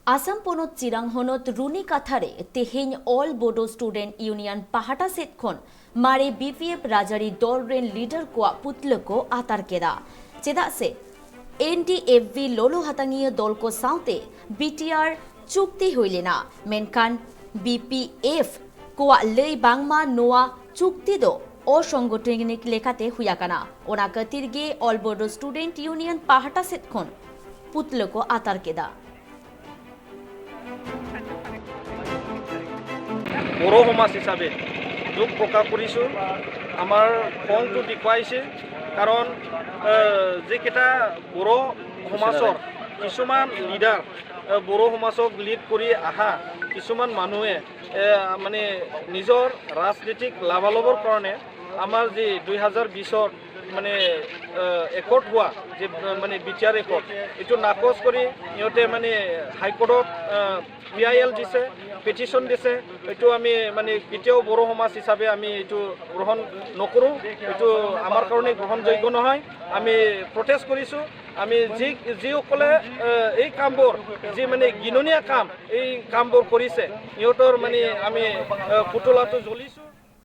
Asam ponot cirang honot runi kathare tehin all Bodo Student Union pahata setkhon mare BPF rajari dolren leader ko putleko atar keda chedak se NDFV lolo hatangiya dol ko saute BTR chukti hoilena menkan BPF ko lei bangma noa chukti do অসংগঠনিক লেখাতে হুয়াকানা ওনা কতিরগে all Bodo student union পাহাটা সেতখন পুতলকো আতার কেদা বড় সমাজ হিসাবে দুখ প্রকাশ কৰিছো আমাৰ খংটো দেখুৱাইছে কাৰণ যেকেইটা বড় সমাজৰ কিছুমান লিডাৰ বড় সমাজক লিড কৰি আহা কিছুমান মানুহে মানে নিজৰ ৰাজনৈতিক লাভালাভৰ কাৰণে আমাৰ যে 2020 মানে একৰ্ড হোৱা যে মানে বিচাৰ একৰ্ড এটো নাকচ কৰি ইহঁতে মানে হাইকোৰ্টত PIL দিছে পেটিশন দিছে এটো আমি মানে কেতিয়াও বড় সমাজ হিচাপে আমি এটো গ্ৰহণ নকৰো এটো আমাৰ কাৰণে গ্ৰহণযোগ্য নহয় আমি প্ৰটেষ্ট কৰিছো আমি যিসকলে এই কামবোৰ যি মানে গিননীয়া কাম এই কামবোৰ কৰিছে ইহঁতৰ মানে আমি পুতলাটো জ্বলিছো।